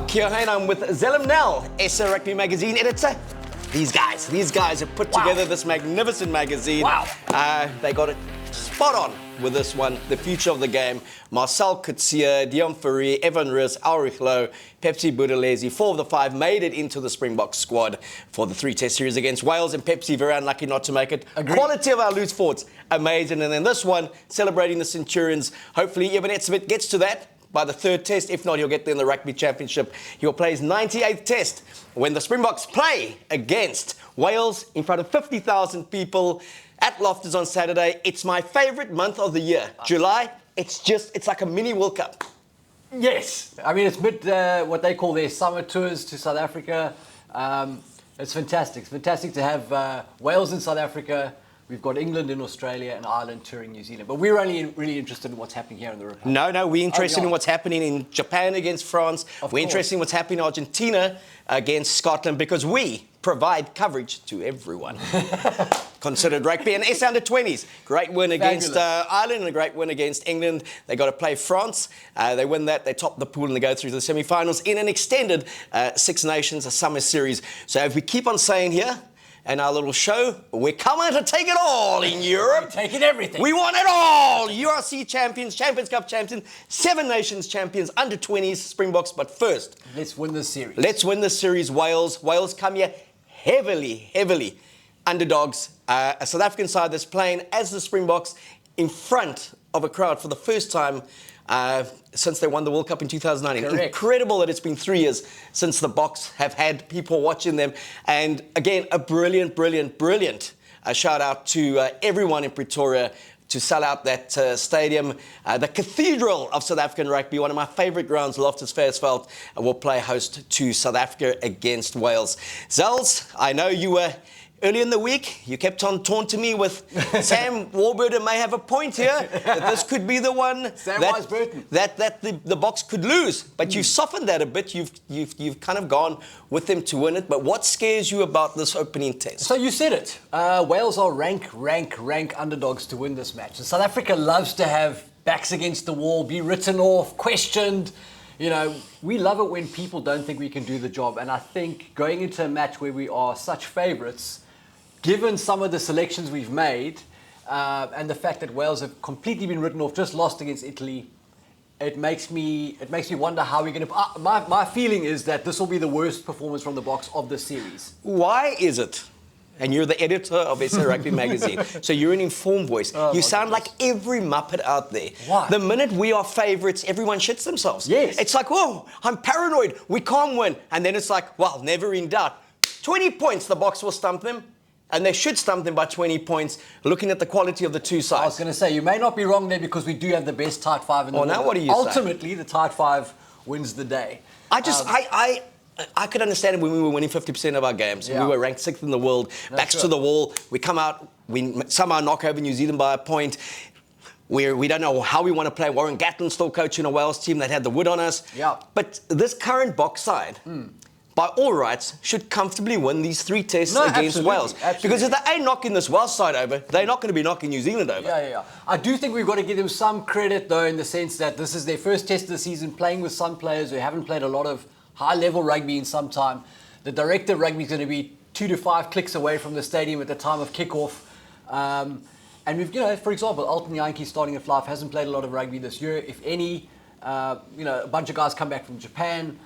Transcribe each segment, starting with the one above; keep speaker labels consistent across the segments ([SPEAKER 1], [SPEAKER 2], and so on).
[SPEAKER 1] Keohane, I'm with Zelim Nel, SARugbymag magazine editor. These guys have put together this magnificent magazine.
[SPEAKER 2] Wow.
[SPEAKER 1] They got it spot on with this one. The future of the game. Marcel Coetzee, Dion Fourie, Evan Riss, Ulrich Loh, Pepsi Boudelezi, 4 of the 5 made it into the Springbok squad for the 3-test series against Wales, and Pepsi very unlucky not to make it.
[SPEAKER 2] Agreed.
[SPEAKER 1] Quality of our loose forwards, amazing. And then this one, celebrating the Centurions. Hopefully Evan Etzebeth gets to that by the 3rd test. If not, he'll get there in the Rugby Championship. He'll play his 98th test when the Springboks play against Wales in front of 50,000 people at Loftus on Saturday. It's my favourite month of the year. July, it's like a mini World Cup.
[SPEAKER 2] Yes. I mean, it's what they call their summer tours to South Africa. It's fantastic. It's fantastic to have Wales in South Africa. We've got England in Australia and Ireland touring New Zealand. But we're only really interested in what's happening here in the Republic.
[SPEAKER 1] No, we're interested in what's happening in Japan against France. We're interested in what's happening in Argentina against Scotland, because we provide coverage to everyone. Considered rugby. And S under 20s. Great win against Ireland and a great win against England. They got to play France. They win that. They top the pool and they go through to the semi-finals in an extended Six Nations, a summer series. So if we keep on saying here, and our little show, we're coming to take it all in Europe.
[SPEAKER 2] We're taking everything.
[SPEAKER 1] We want it all. URC champions, Champions Cup champions, 7 Nations champions, under 20s, Springboks. But first,
[SPEAKER 2] let's win this series.
[SPEAKER 1] Let's win this series, Wales. Wales come here heavily underdogs. A South African side that's playing as the Springboks in front of a crowd for the first time since they won the World Cup in 2019.
[SPEAKER 2] Correct.
[SPEAKER 1] Incredible that it's been 3 years since the Boks have had people watching them. And again, a brilliant shout out to everyone in Pretoria to sell out that stadium. The cathedral of South African rugby, one of my favourite grounds, Loftus will play host to South Africa against Wales. Zels, I know you were... Early in the week, you kept on taunting me with Sam Warburton may have a point here, that this could be the one that the Boks could lose. But you've softened that a bit. You've kind of gone with them to win it. But what scares you about this opening test?
[SPEAKER 2] So you said it. Wales are rank underdogs to win this match. And South Africa loves to have backs against the wall, be written off, questioned. You know, we love it when people don't think we can do the job. And I think going into a match where we are such favourites, given some of the selections we've made and the fact that Wales have completely been written off, just lost against Italy, it makes me wonder how we're going to... My feeling is that this will be the worst performance from the Boks of the series.
[SPEAKER 1] Why is it? And you're the editor of SA Rugby magazine, so you're an informed voice. You sound like every Muppet out there.
[SPEAKER 2] Why?
[SPEAKER 1] The minute we are favourites, everyone shits themselves.
[SPEAKER 2] Yes.
[SPEAKER 1] It's like, whoa, I'm paranoid, we can't win. And then it's like, well, never in doubt. 20 points, the Boks will stump them. And they should stump them by 20 points, looking at the quality of the two sides.
[SPEAKER 2] I was going to say, you may not be wrong there because we do have the best tight 5 in the world.
[SPEAKER 1] Now what do you say?
[SPEAKER 2] Ultimately, the tight 5 wins the day.
[SPEAKER 1] I could understand it when we were winning 50% of our games.
[SPEAKER 2] Yeah.
[SPEAKER 1] We were ranked 6th in the world, backs to the wall. We come out, we somehow knock over New Zealand by a point. We don't know how we want to play. Warren Gatland's still coaching a Wales team that had the wood on us.
[SPEAKER 2] Yeah.
[SPEAKER 1] But this current Boks side... by all rights, should comfortably win these 3 tests against Wales.
[SPEAKER 2] Absolutely.
[SPEAKER 1] Because if they ain't knocking this Welsh side over, they're not going to be knocking New Zealand over.
[SPEAKER 2] Yeah. I do think we've got to give them some credit, though, in the sense that this is their first test of the season, playing with some players who haven't played a lot of high-level rugby in some time. The director of rugby is going to be 2 to 5 clicks away from the stadium at the time of kickoff. And we've, for example, Alton Yankee starting at Flyff hasn't played a lot of rugby this year, if any. A bunch of guys come back from Japan.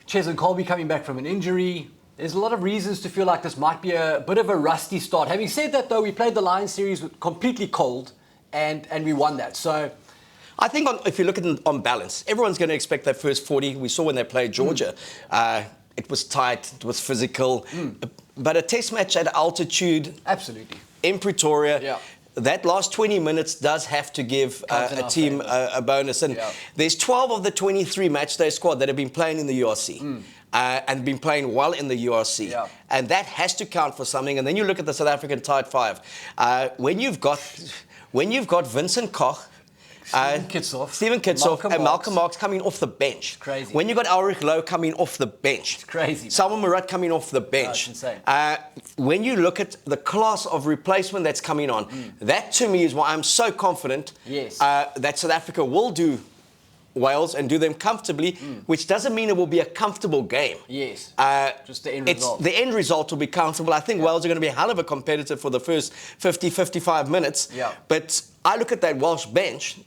[SPEAKER 2] Ches and Colby coming back from an injury. There's a lot of reasons to feel like this might be a bit of a rusty start. Having said that, though, we played the Lions series completely cold, and we won that. So,
[SPEAKER 1] I think if you look at it on balance, everyone's going to expect that first 40. We saw when they played Georgia. It was tight, it was physical. But a test match at altitude...
[SPEAKER 2] Absolutely.
[SPEAKER 1] In Pretoria... That last 20 minutes does have to give a team a bonus. And there's 12 of the 23 matchday squad that have been playing in the URC and been playing well in the URC.
[SPEAKER 2] Yeah.
[SPEAKER 1] And that has to count for something. And then you look at the South African tight 5. When you've got Vincent Koch, Stephen Kitsoff and Malcolm Marx coming off the bench.
[SPEAKER 2] It's crazy.
[SPEAKER 1] When you got Ulrich Loh coming off the bench.
[SPEAKER 2] It's crazy.
[SPEAKER 1] Samuel Murat coming off the bench.
[SPEAKER 2] It's insane.
[SPEAKER 1] When you look at the class of replacement that's coming on, that to me is why I'm so confident that South Africa will do Wales and do them comfortably, which doesn't mean it will be a comfortable game.
[SPEAKER 2] Yes, just the end result.
[SPEAKER 1] The end result will be comfortable. I think Wales are going to be a hell of a competitor for the first 50, 55 minutes.
[SPEAKER 2] Yeah.
[SPEAKER 1] But I look at that Welsh bench,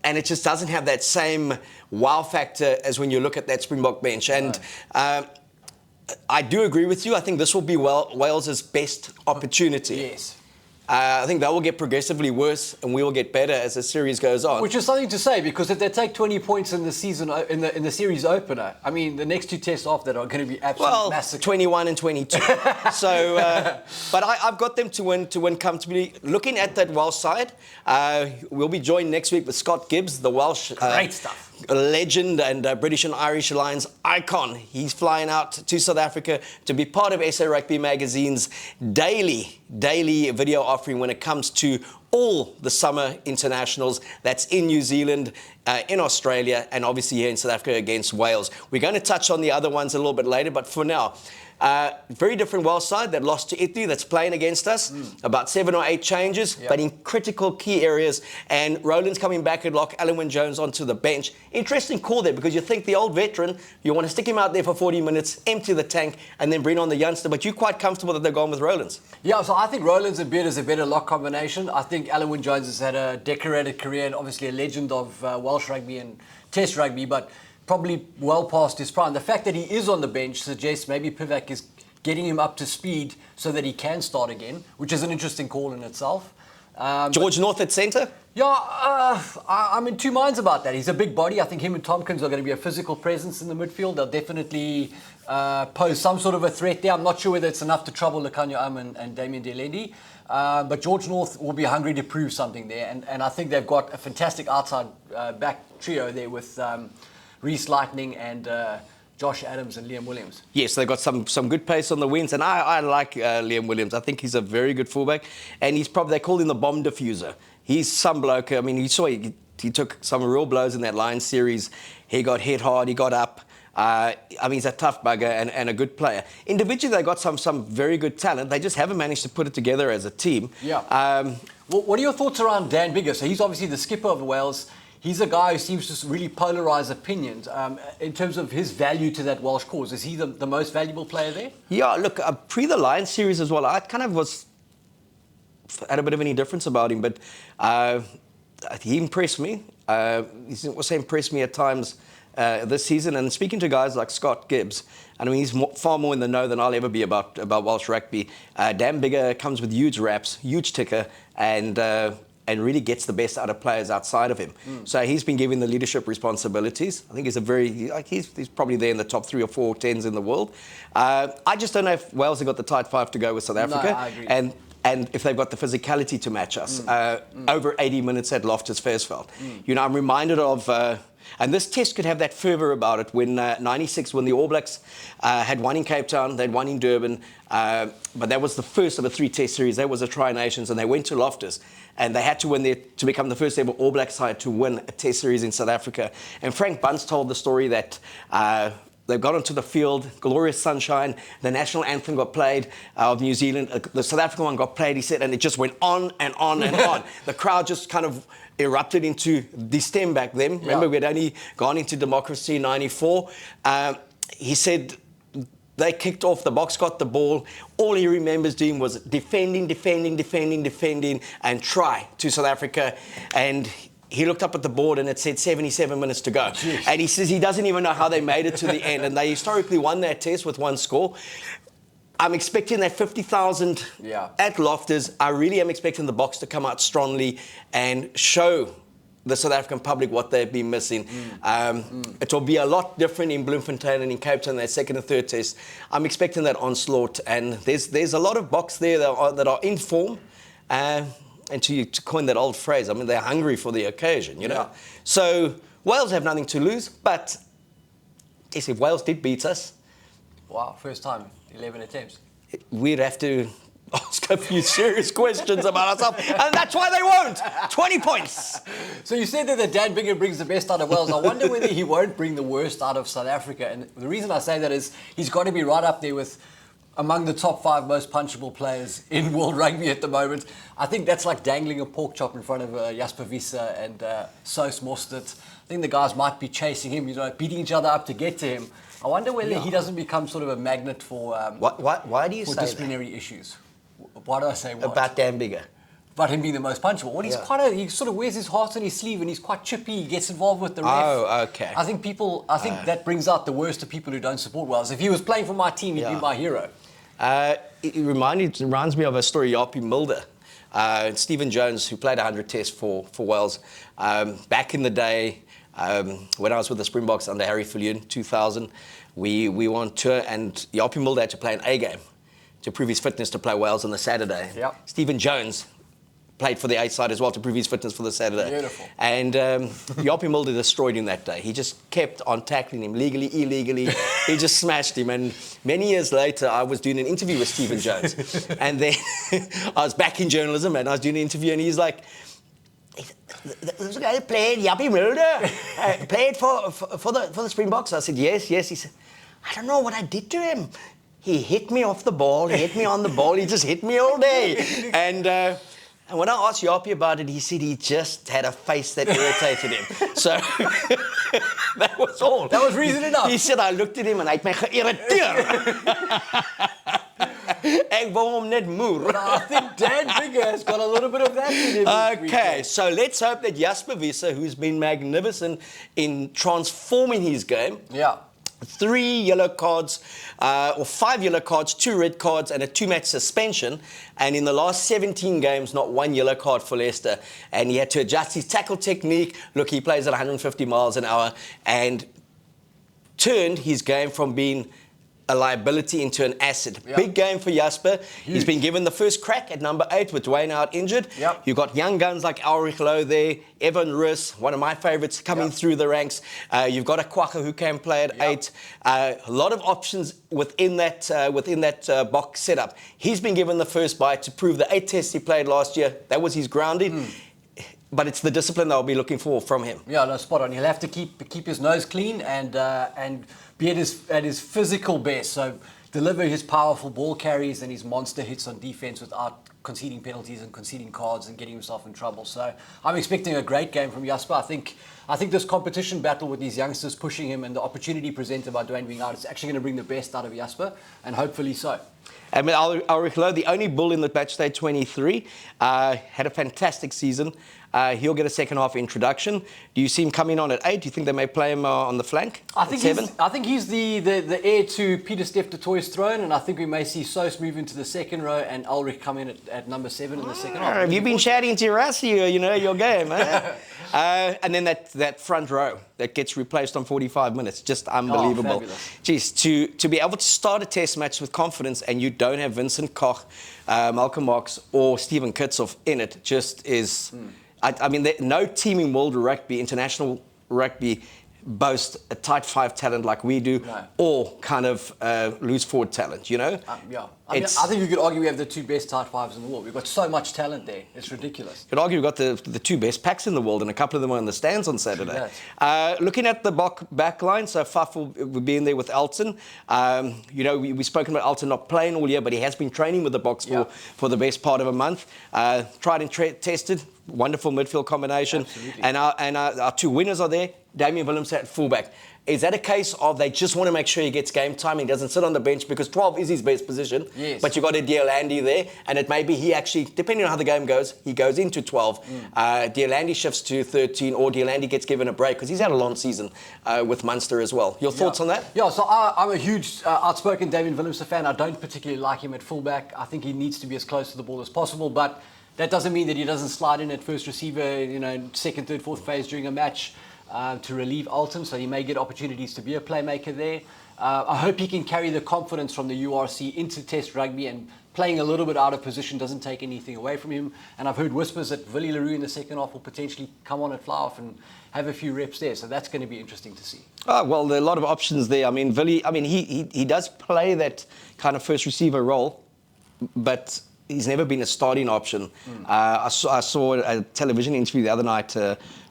[SPEAKER 1] and it just doesn't have that same wow factor as when you look at that Springbok bench. And I do agree with you. I think this will be Wales's best opportunity.
[SPEAKER 2] Yes.
[SPEAKER 1] I think they will get progressively worse, and we will get better as the series goes on.
[SPEAKER 2] Which is something to say, because if they take 20 points in the season in the series opener, I mean, the next two tests after that are going to be absolute massacre.
[SPEAKER 1] 21 and 22. So, but I've got them to win comfortably. Looking at that Welsh side, we'll be joined next week with Scott Gibbs, the Welsh
[SPEAKER 2] great stuff.
[SPEAKER 1] Legend and British and Irish Lions icon. He's flying out to South Africa to be part of SA Rugby Magazine's daily video offering when it comes to all the summer internationals. That's in New Zealand, in Australia, and obviously here in South Africa against Wales. We're going to touch on the other ones a little bit later, but for now, very different Welsh side that lost to Italy, that's playing against us. About 7 or 8 changes, but in critical key areas. And Roland's coming back at lock, Alan Wynne-Jones onto the bench. Interesting call there, because you think the old veteran, you want to stick him out there for 40 minutes, empty the tank, and then bring on the youngster. But you're quite comfortable that they're gone with Roland's.
[SPEAKER 2] Yeah, so I think Roland's and Beard is a better lock combination. I think Alan Wynne-Jones has had a decorated career and obviously a legend of Welsh rugby and Test rugby, but probably well past his prime. The fact that he is on the bench suggests maybe Pivac is getting him up to speed so that he can start again, which is an interesting call in itself.
[SPEAKER 1] George North at centre?
[SPEAKER 2] Yeah, I'm in two minds about that. He's a big body. I think him and Tompkins are going to be a physical presence in the midfield. They'll definitely pose some sort of a threat there. I'm not sure whether it's enough to trouble Lekanyo and Damien Delendi. But George North will be hungry to prove something there. And I think they've got a fantastic outside back trio there with Reece Lightning and Josh Adams and Liam Williams. Yes,
[SPEAKER 1] they've got some good pace on the wings, and I like Liam Williams. I think he's a very good fullback, and they call him the bomb diffuser. He's some bloke. I mean, you saw he took some real blows in that Lions series. He got hit hard, he got up. I mean, he's a tough bugger and a good player. Individually, they got some very good talent. They just haven't managed to put it together as a team.
[SPEAKER 2] Yeah. Well, what are your thoughts around Dan Biggar? So he's obviously the skipper of Wales. He's a guy who seems to really polarize opinions in terms of his value to that Welsh cause. Is he the most valuable player there?
[SPEAKER 1] Yeah, look, pre the Lions series as well, I kind of had a bit of an indifference about him, but he impressed me. He also impressed me at times this season. And speaking to guys like Scott Gibbs, I mean, he's far more in the know than I'll ever be about Welsh rugby. Dan Biggar comes with huge raps, huge ticker, and really gets the best out of players outside of him. So he's been given the leadership responsibilities. I think he's probably there in the top 3 or 4 10s in the world. I just don't know if Wales have got the tight 5 to go with South Africa.
[SPEAKER 2] No, I agree.
[SPEAKER 1] And if they've got the physicality to match us. Over 80 minutes at Loftus Versfeld. You know, I'm reminded of... and this test could have that fervour about it when 96, when the All Blacks had won in Cape Town, they'd won in Durban, but that was the first of a 3-test series. That was the Tri-Nations, and they went to Loftus, and they had to win there to become the first ever All Black side to win a test series in South Africa. And Frank Bunce told the story that they got onto the field, glorious sunshine, the national anthem got played of New Zealand, the South African one got played, he said, and it just went on and on and on. The crowd just kind of erupted into distem back then. Remember, we had only gone into democracy in 94. He said they kicked off, the Boks got the ball. All he remembers doing was defending, and try to South Africa. And he looked up at the board and it said 77 minutes to go. Jeez. And he says he doesn't even know how they made it to the end. And they historically won that test with 1 score. I'm expecting that 50,000 at Loftus. I really am expecting the Boks to come out strongly and show the South African public what they've been missing. It will be a lot different in Bloemfontein and in Cape Town, that second and third test. I'm expecting that onslaught. And there's a lot of Boks there that are in form. And to coin that old phrase, I mean, they're hungry for the occasion, you know. Yeah. So Wales have nothing to lose, but yes, if Wales did beat us...
[SPEAKER 2] Wow, first time, 11 attempts.
[SPEAKER 1] We'd have to ask a few serious questions about ourselves, and that's why they won't. 20 points.
[SPEAKER 2] So you said that Dan Biggar brings the best out of Wales. I wonder whether he won't bring the worst out of South Africa. And the reason I say that is he's got to be right up there with among the top 5 most punchable players in world rugby at the moment. I think that's like dangling a pork chop in front of Jasper Wiese and Soos Mostert. think the guys might be chasing him, beating each other up to get to him. I wonder whether he doesn't become sort of a magnet for
[SPEAKER 1] Why do you
[SPEAKER 2] for
[SPEAKER 1] say
[SPEAKER 2] disciplinary issues. Why do I say
[SPEAKER 1] that?
[SPEAKER 2] what?
[SPEAKER 1] About Dan Biggar?
[SPEAKER 2] About him being the most punchable. Well, he sort of wears his heart on his sleeve and he's quite chippy. He gets involved with the ref.
[SPEAKER 1] Oh, okay.
[SPEAKER 2] I think that brings out the worst of people who don't support Wales. If he was playing for my team, he'd be my hero.
[SPEAKER 1] It reminds me of a story, Yapi Mulder. Stephen Jones, who played 100 tests for Wales. Back in the day, when I was with the Springboks under Harry Viljoen, 2000, we were on tour and Yapi Mulder had to play an A game to prove his fitness to play Wales on the Saturday.
[SPEAKER 2] Yep.
[SPEAKER 1] Stephen Jones played for the A side as well to prove his fitness for the Saturday.
[SPEAKER 2] Beautiful.
[SPEAKER 1] And Yapi Mulder destroyed him that day. He just kept on tackling him, legally, illegally. He just smashed him. And many years later, I was doing an interview with Stephen Jones. And then I was back in journalism and I was doing an interview and he's like, "There's a guy who played, Yapi Mulder, played for the Springboks." I said, yes. He said, "I don't know what I did to him. He hit me off the ball, he hit me on the ball, he just hit me all day." And when I asked Yapi about it, he said he just had a face that irritated him. So that was all.
[SPEAKER 2] That was reason enough.
[SPEAKER 1] He said, "I looked at him and hy het my geïrriteer." Ek wou hom net moer.
[SPEAKER 2] I think Dan Biggar has got a little bit of that in him.
[SPEAKER 1] Okay, so let's hope that Jasper Wiese, who's been magnificent in transforming his game, 3 yellow cards, or 5 yellow cards, 2 red cards, and a 2-match suspension. And in the last 17 games, not 1 yellow card for Leicester. And he had to adjust his tackle technique. Look, he plays at 150 miles an hour and turned his game from being a liability into an asset.
[SPEAKER 2] Yep.
[SPEAKER 1] Big game for Jasper.
[SPEAKER 2] Huge.
[SPEAKER 1] He's been given the first crack at number 8 with Dwayne out injured.
[SPEAKER 2] Yep.
[SPEAKER 1] You've got young guns like Ulrich Lowe there, Evan Rus, one of my favourites, coming through the ranks. You've got a Kwaka who can play at 8. A lot of options within that box setup. He's been given the first bite to prove the 8 tests he played last year. That was his grounding. But it's the discipline they'll be looking for from him.
[SPEAKER 2] Yeah, no, spot on. He'll have to keep his nose clean and be at his physical best. So deliver his powerful ball carries and his monster hits on defense without conceding penalties and conceding cards and getting himself in trouble. So I'm expecting a great game from Jasper. I think this competition battle with these youngsters pushing him and the opportunity presented by Dwayne being out is actually going to bring the best out of Jasper, and hopefully so.
[SPEAKER 1] And with Ulrich Lowe, the only bull in the match day 23, had a fantastic season. He'll get a second half introduction. Do you see him coming on at 8? Do you think they may play him on the flank?
[SPEAKER 2] I think he's the heir to Peter Steph du Toit's throne, and I think we may see Sos move into the second row and Ulrich come in at number 7 in the second half.
[SPEAKER 1] Have you been shouting to Rassi, your game, eh? And then that front row that gets replaced on 45 minutes, just unbelievable. Jeez, to be able to start a test match with confidence and you don't have Vincent Koch, Malcolm Boks or Stephen Kitsoff in it just is... I mean, no team in world rugby, international rugby, boast a tight 5 talent like we do, or kind of loose forward talent,
[SPEAKER 2] Yeah. I think you could argue we have the 2 best tight 5s in the world. We've got so much talent there. It's ridiculous.
[SPEAKER 1] You could argue we've got the 2 best packs in the world, and a couple of them are in the stands on Saturday. Looking at the backline, so Faf will be in there with Elton. We've spoken about Elton not playing all year, but he has been training with the Boks for the best part of a month. Tried and tested. Wonderful midfield combination.
[SPEAKER 2] Absolutely.
[SPEAKER 1] And our 2 winners are there. Damian Willemse at fullback. Is that a case of they just want to make sure he gets game time, he doesn't sit on the bench, because 12 is his best position, but you've got a Deolandi there, and it may be he actually, depending on how the game goes, he goes into 12. Deolandi shifts to 13, or Deolandi gets given a break, because he's had a long season with Munster as well. Your thoughts on that?
[SPEAKER 2] Yeah, so I'm a huge outspoken Damian Willemse fan. I don't particularly like him at fullback. I think he needs to be as close to the ball as possible, but that doesn't mean that he doesn't slide in at first receiver, second, third, fourth phase during a match. To relieve Alton, so he may get opportunities to be a playmaker there. I hope he can carry the confidence from the URC into Test rugby, and playing a little bit out of position doesn't take anything away from him. And I've heard whispers that Willie Leroux in the second half will potentially come on and fly off and have a few reps there, so that's going to be interesting to see.
[SPEAKER 1] Oh, well, there are a lot of options there. I mean, Willie, he does play that kind of first receiver role, but he's never been a starting option. I saw a television interview the other night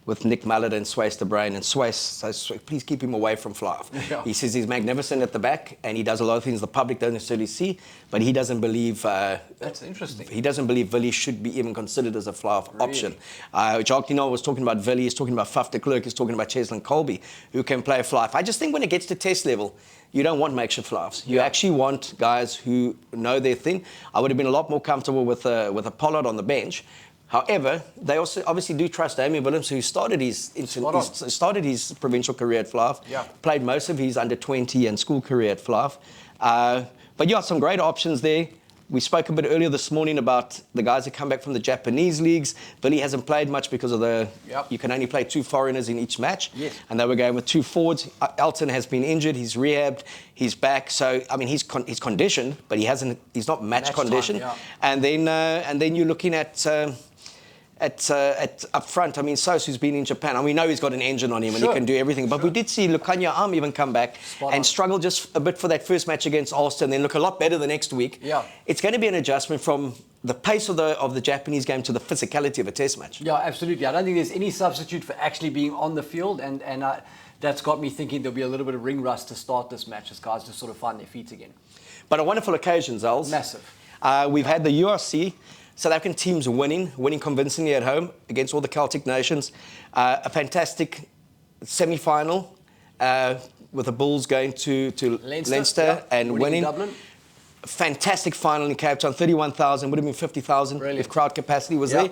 [SPEAKER 1] with Nick Mullet and Swayze de Bruin, and Swayze, please keep him away from fly-off.
[SPEAKER 2] Yeah.
[SPEAKER 1] He says he's magnificent at the back, and he does a lot of things the public don't necessarily see, but he doesn't believe...
[SPEAKER 2] That's interesting.
[SPEAKER 1] He doesn't believe Willie should be even considered as a fly-off
[SPEAKER 2] Really?
[SPEAKER 1] option. Jacques Dino was talking about Willie, he's talking about Faf de Klerk, he's talking about Cheslin Colby, who can play a fly-off. I just think when it gets to test level, you don't want makeshift fly-offs. You actually want guys who know their thing. I would have been a lot more comfortable with a Pollard on the bench. However, they also obviously do trust Damien Williams, who started his provincial career at fly-off, played most of his under-20 and school career at fly-off. But yeah, some great options there. We spoke a bit earlier this morning about the guys that come back from the Japanese leagues. Billy hasn't played much because of you can only play 2 foreigners in each match.
[SPEAKER 2] Yes.
[SPEAKER 1] And they were going with 2 forwards. Elton has been injured, he's rehabbed, he's back. So, I mean, he's conditioned, but he's not match conditioned.
[SPEAKER 2] Time,
[SPEAKER 1] and then you're looking at up front, I mean, Sosu's been in Japan, and we know he's got an engine on him and he can do everything. But we did see Lukanya Arm even come back and struggle just a bit for that first match against Ulster, and then look a lot better the next week.
[SPEAKER 2] Yeah.
[SPEAKER 1] It's going to be an adjustment from the pace of the Japanese game to the physicality of a test match.
[SPEAKER 2] Yeah, absolutely. I don't think there's any substitute for actually being on the field, and that's got me thinking there'll be a little bit of ring rust to start this match as guys just sort of find their feet again.
[SPEAKER 1] But a wonderful occasion, Zels.
[SPEAKER 2] Massive.
[SPEAKER 1] We've had the URC. South African teams winning convincingly at home against all the Celtic nations. A fantastic semi-final with the Bulls going to Leinster and winning.
[SPEAKER 2] Dublin.
[SPEAKER 1] Fantastic final in Cape Town, 31,000, would have been 50,000 if crowd capacity was there.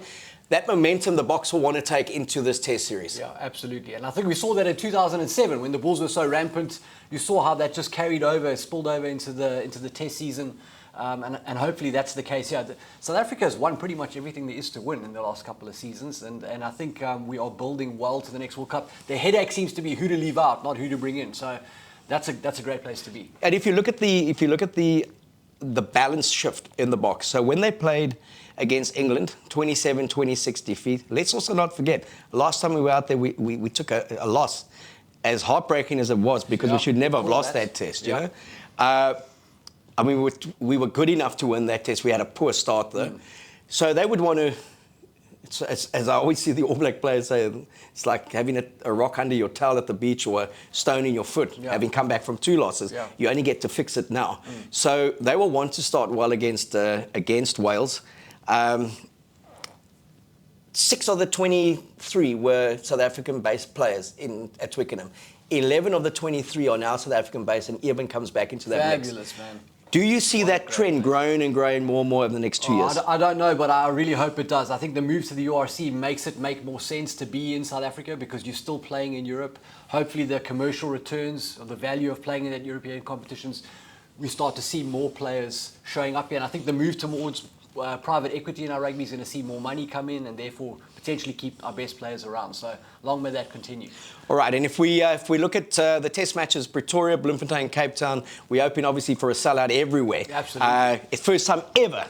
[SPEAKER 1] That momentum the Boks will want to take into this test series.
[SPEAKER 2] Yeah, absolutely. And I think we saw that in 2007 when the Bulls were so rampant. You saw how that just spilled over into the test season. And hopefully that's the case here. South Africa has won pretty much everything there is to win in the last couple of seasons, and I think we are building well to the next World Cup. The headache seems to be who to leave out, not who to bring in. So that's a great place to be.
[SPEAKER 1] And if you look at the balance shift in the Boks, so when they played against England, 27-26 defeat. Let's also not forget, last time we were out there, we took a loss, as heartbreaking as it was, because we should never have lost that test. You know. I mean, we were good enough to win that test. We had a poor start, though. So they would want to, as I always see the All Black players say, it's like having a rock under your towel at the beach or a stone in your foot, having come back from 2 losses. Yeah. You only get to fix it now. So they will want to start well against Wales. 6 of the 23 were South African-based players at Twickenham. 11 of the 23 are now South African-based, and Eben comes back into that mix.
[SPEAKER 2] Fabulous, man.
[SPEAKER 1] Do you see that trend growing and growing more and more over the next 2 years?
[SPEAKER 2] I don't know, but I really hope it does. I think the move to the URC makes it make more sense to be in South Africa because you're still playing in Europe. Hopefully the commercial returns or the value of playing in that European competitions, we start to see more players showing up here. And I think the move towards private equity in our rugby is going to see more money come in and therefore potentially keep our best players around. So long may that continue. All
[SPEAKER 1] right, and if we look at the test matches, Pretoria, Bloemfontein, Cape Town, we're hoping obviously for a sellout everywhere.
[SPEAKER 2] Absolutely.
[SPEAKER 1] It's first time ever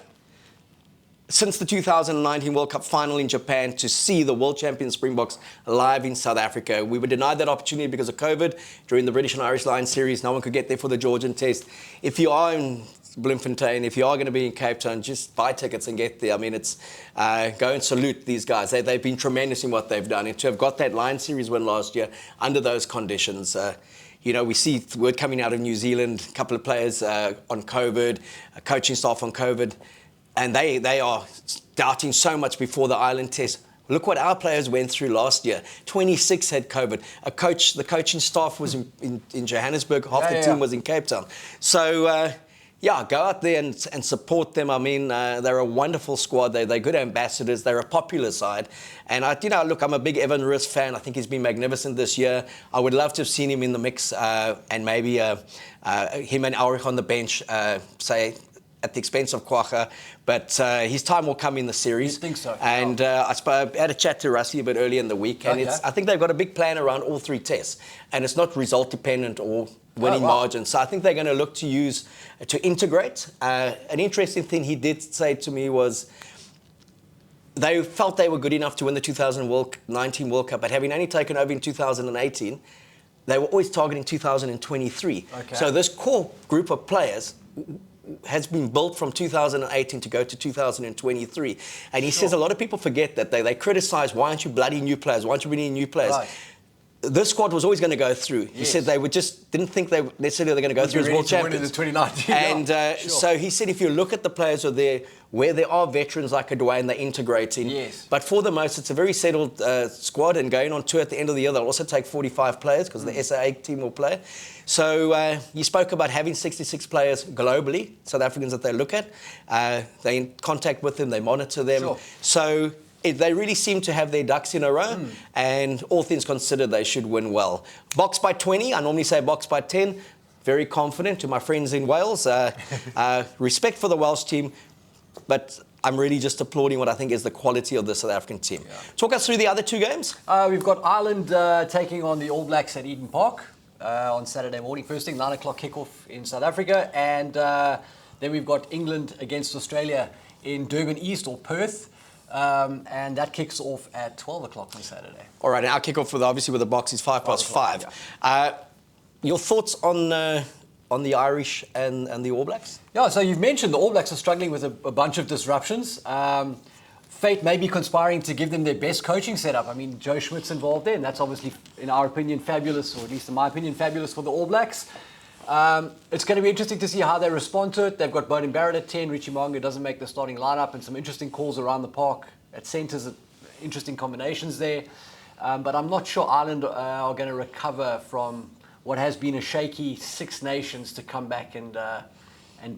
[SPEAKER 1] since the 2019 World Cup final in Japan to see the world champion Springboks live in South Africa. We were denied that opportunity because of COVID during the British and Irish Lions series. No one could get there for the Georgian test. If you are in Bloemfontein, if you are going to be in Cape Town, just buy tickets and get there. I mean, it's go and salute these guys. They've been tremendous in what they've done. And to have got that Lions series win last year under those conditions, you know, we see word coming out of New Zealand, a couple of players on COVID, coaching staff on COVID, and they are doubting so much before the Ireland test. Look what our players went through last year. 26 had COVID. The coaching staff was in Johannesburg. Half the team was in Cape Town. So, go out there and support them. I mean, they're a wonderful squad. They're good ambassadors. They're a popular side. And, look, I'm a big Evan Roos fan. I think he's been magnificent this year. I would love to have seen him in the mix and maybe him and Ulrich on the bench, say, at the expense of Kwagga. But his time will come in the series.
[SPEAKER 2] I think so.
[SPEAKER 1] And I had a chat to Rassie a bit earlier in the week. And I think they've got a big plan around all 3 tests. And it's not result dependent or winning margins. So I think they're going to look to integrate. An interesting thing he did say to me was they felt they were good enough to win the 2019 World Cup, but having only taken over in 2018, they were always targeting 2023. Okay. So this core group of players has been built from 2018 to go to 2023. And he says a lot of people forget that. They criticize, why aren't you bloody new players? Why aren't you bringing in new players?
[SPEAKER 2] Right.
[SPEAKER 1] This squad was always going to go through. He said they didn't think they necessarily were going to go through as world champions.
[SPEAKER 2] In the 2019.
[SPEAKER 1] And so he said, if you look at the players who are there, where there are veterans like a Dwayne, they integrate in.
[SPEAKER 2] Yes.
[SPEAKER 1] But for the most, it's a very settled squad. And going on tour at the end of the year, they'll also take 45 players because the SA team will play. So he spoke about having 66 players globally, South Africans that they look at. They're in contact with them, they monitor them.
[SPEAKER 2] Sure.
[SPEAKER 1] So they really seem to have their ducks in a row, and all things considered, they should win well. Boks by 20, I normally say Boks by 10. Very confident to my friends in Wales. Respect for the Welsh team, but I'm really just applauding what I think is the quality of the South African team. Yeah. Talk us through the other two games.
[SPEAKER 2] We've got Ireland taking on the All Blacks at Eden Park on Saturday morning, first thing, 9 o'clock kickoff in South Africa. And then we've got England against Australia in Durban East or Perth. And that kicks off at 12 o'clock on Saturday.
[SPEAKER 1] All right, and our kickoff obviously with the Boks is 5:05. Yeah. Your thoughts on the Irish and the All Blacks?
[SPEAKER 2] Yeah, so you've mentioned the All Blacks are struggling with a bunch of disruptions. Fate may be conspiring to give them their best coaching setup. I mean, Joe Schmidt's involved there, and that's obviously, in our opinion, fabulous, or at least in my opinion, fabulous for the All Blacks. It's going to be interesting to see how they respond to it. They've got Beauden Barrett at 10, Richie Mo'unga doesn't make the starting lineup, and some interesting calls around the park at centres, interesting combinations there. But I'm not sure Ireland are going to recover from what has been a shaky Six Nations to come back and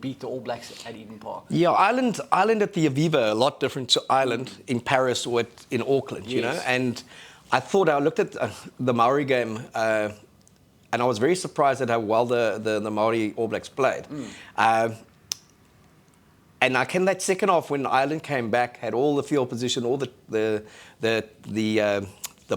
[SPEAKER 2] beat the All Blacks at Eden Park.
[SPEAKER 1] Yeah, Ireland at the Aviva, a lot different to Ireland in Paris or in Auckland, you know. And I looked at the Maori game, and I was very surprised at how well the Maori All Blacks played. And that second half, when Ireland came back, had all the field position, all the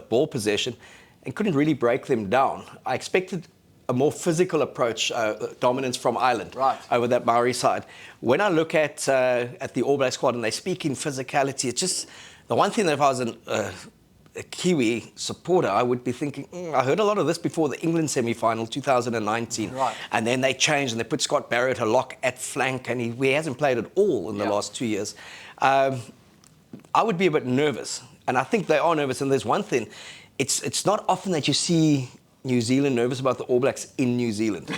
[SPEAKER 1] ball possession, and couldn't really break them down. I expected a more physical approach, dominance from Ireland over that Maori side. When I look at the All Black squad and they speak in physicality, it's just the one thing that if I was a Kiwi supporter, I would be thinking, I heard a lot of this before the England semi-final 2019. And then they changed and they put Scott Barrett a lock at flank, and he hasn't played at all in the last 2 years. I would be a bit nervous, and I think they are nervous. And there's one thing, it's not often that you see New Zealand nervous about the All Blacks in New Zealand.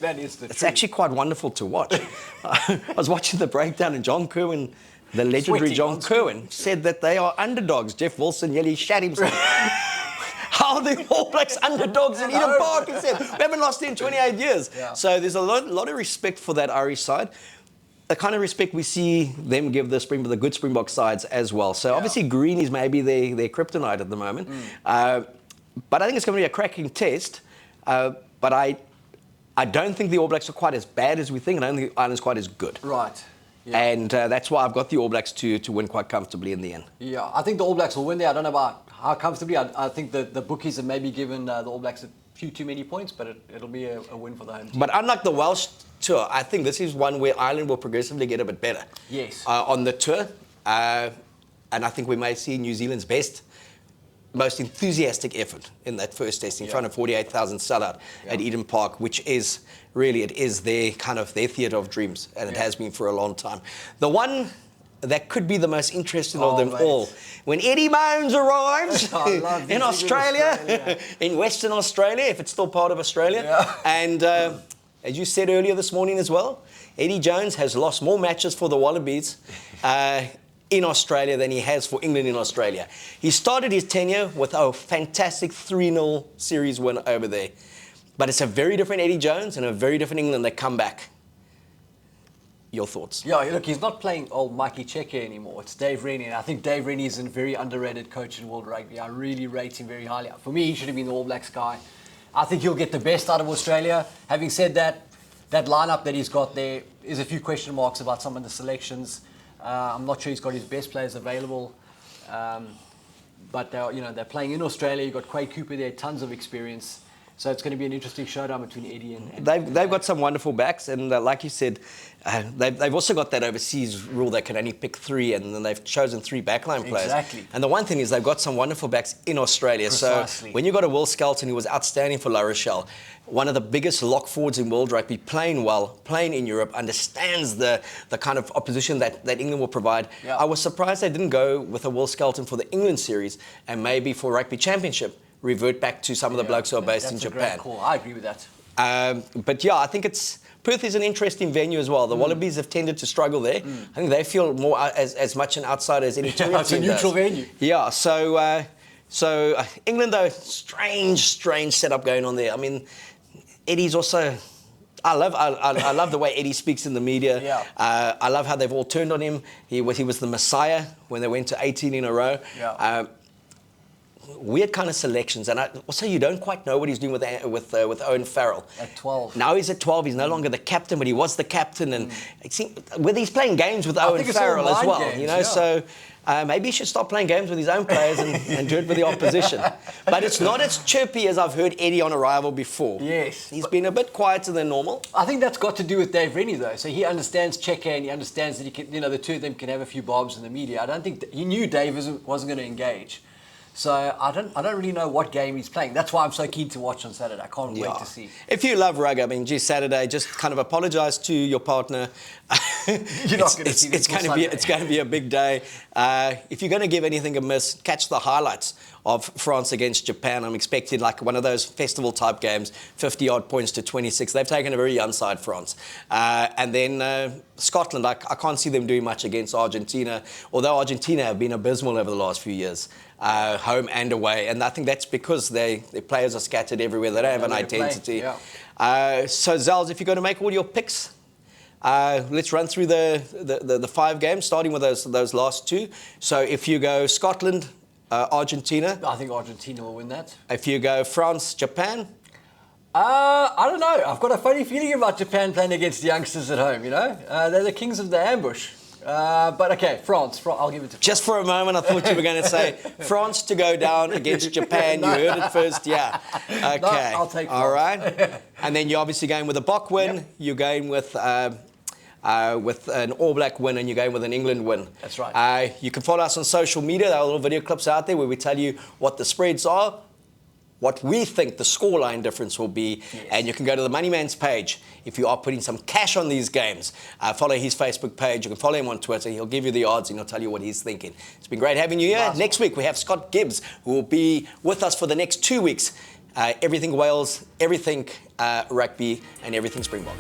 [SPEAKER 2] That is the
[SPEAKER 1] It's actually quite wonderful to watch. I was watching the breakdown, and John Kerwin, the legendary John Kerwin, said that they are underdogs. Jeff Wilson nearly shat himself. How are the All Blacks underdogs in Eden Park? He said, we haven't lost in 28 years. So there's a lot of respect for that Irish side. The kind of respect we see them give the good Springbok sides as well. So obviously green is maybe their kryptonite at the moment. But I think it's going to be a cracking test. But I don't think the All Blacks are quite as bad as we think, and I don't think Ireland's quite as good.
[SPEAKER 2] Right. Yeah.
[SPEAKER 1] And that's why I've got the All Blacks to win quite comfortably in the end.
[SPEAKER 2] Yeah, I think the All Blacks will win there. I don't know about how comfortably. I think the bookies have maybe given the All Blacks a few too many points, but it'll be a win for the home team.
[SPEAKER 1] But unlike the Welsh tour, I think this is one where Ireland will progressively get a bit better.
[SPEAKER 2] Yes.
[SPEAKER 1] On the tour. And I think we may see New Zealand's best, most enthusiastic effort in that first test in front of 48,000 sellout at Eden Park, which is really, it is their theatre of dreams, and it has been for a long time. The one that could be the most interesting of them all, when Eddie Bones arrives in Australia, in Western Australia, if it's still part of Australia, and as you said earlier this morning as well, Eddie Jones has lost more matches for the Wallabies in Australia than he has for England in Australia. He started his tenure with a fantastic 3-0 series win over there. But it's a very different Eddie Jones and a very different England that come back. Your thoughts?
[SPEAKER 2] Yeah, look, he's not playing old Mikey Checker anymore. It's Dave Rennie, and I think Dave Rennie is a very underrated coach in World Rugby. I really rate him very highly. For me, he should have been the All Blacks guy. I think he'll get the best out of Australia. Having said that, that lineup that he's got there is a few question marks about some of the selections. I'm not sure he's got his best players available. But they're playing in Australia. You've got Quade Cooper there, tons of experience. So it's going to be an interesting showdown between Eddie and
[SPEAKER 1] They've got some wonderful backs, and like you said, they've also got that overseas rule they can only pick 3, and then they've chosen 3 backline players.
[SPEAKER 2] Exactly.
[SPEAKER 1] And the one thing is they've got some wonderful backs in Australia.
[SPEAKER 2] Precisely.
[SPEAKER 1] So when you've got a Will Skelton who was outstanding for La Rochelle, one of the biggest lock forwards in world rugby, playing well, playing in Europe, understands the kind of opposition that England will provide.
[SPEAKER 2] Yeah.
[SPEAKER 1] I was surprised they didn't go with a Will Skelton for the England series, and maybe for Rugby Championship revert back to some of the blokes who are based in Japan.
[SPEAKER 2] That's a great call. I agree with that.
[SPEAKER 1] But yeah, I think Perth is an interesting venue as well. The Wallabies have tended to struggle there. I think they feel more as much an outsider as any team.
[SPEAKER 2] It's a neutral venue.
[SPEAKER 1] Yeah, so England, though, strange setup going on there. I mean, Eddie's also... I love the way Eddie speaks in the media.
[SPEAKER 2] Yeah.
[SPEAKER 1] I love how they've all turned on him. He was the messiah when they went to 18 in a row.
[SPEAKER 2] Yeah.
[SPEAKER 1] Weird kind of selections, and also you don't quite know what he's doing with Owen Farrell.
[SPEAKER 2] At 12.
[SPEAKER 1] Now he's at 12. He's no longer the captain, but he was the captain, and it seems, whether he's playing games with Owen Farrell as well,
[SPEAKER 2] games,
[SPEAKER 1] you know.
[SPEAKER 2] Yeah.
[SPEAKER 1] So maybe he should stop playing games with his own players and do it with the opposition. But it's not as chirpy as I've heard Eddie on arrival before.
[SPEAKER 2] Yes,
[SPEAKER 1] he's been a bit quieter than normal.
[SPEAKER 2] I think that's got to do with Dave Rennie, though. So he understands Checker, and he understands that he can, the two of them can have a few bobs in the media. I don't think he knew Dave wasn't going to engage. So I don't really know what game he's playing. That's why I'm so keen to watch on Saturday. I can't wait to see.
[SPEAKER 1] If you love rugby, I mean, gee, Saturday, just kind of apologise to your partner.
[SPEAKER 2] You're not going to see this.
[SPEAKER 1] It's going to be a big day. If you're going to give anything a miss, catch the highlights of France against Japan. I'm expecting like one of those festival type games, 50-odd points to 26. They've taken a very young side, France. And then Scotland, I can't see them doing much against Argentina, although Argentina have been abysmal over the last few years, home and away. And I think that's because their players are scattered everywhere. They don't have an identity. So, Zels, if you're going to make all your picks, let's run through the 5 games, starting with those last 2. So if you go Scotland, Argentina.
[SPEAKER 2] I think Argentina will win that.
[SPEAKER 1] If you go France, Japan.
[SPEAKER 2] I don't know. I've got a funny feeling about Japan playing against the youngsters at home, They're the kings of the ambush. But okay, France. I'll give it to France.
[SPEAKER 1] Just for a moment, I thought you were going to say France to go down against Japan. You heard it first, yeah. Okay.
[SPEAKER 2] No, I'll take France.
[SPEAKER 1] All right. And then you're obviously going with a Bok win. Yep. You're going with an All Black win, and you're going with an England win.
[SPEAKER 2] That's right.
[SPEAKER 1] You can follow us on social media. There are little video clips out there where we tell you what the spreads are, what we think the scoreline difference will be, and you can go to the Money Man's page if you are putting some cash on these games. Follow his Facebook page. You can follow him on Twitter. He'll give you the odds and he'll tell you what he's thinking. It's been great having you here.
[SPEAKER 2] Nice.
[SPEAKER 1] Next week we have Scott Gibbs, who will be with us for the next 2 weeks. Everything Wales, everything rugby, and everything Springbok.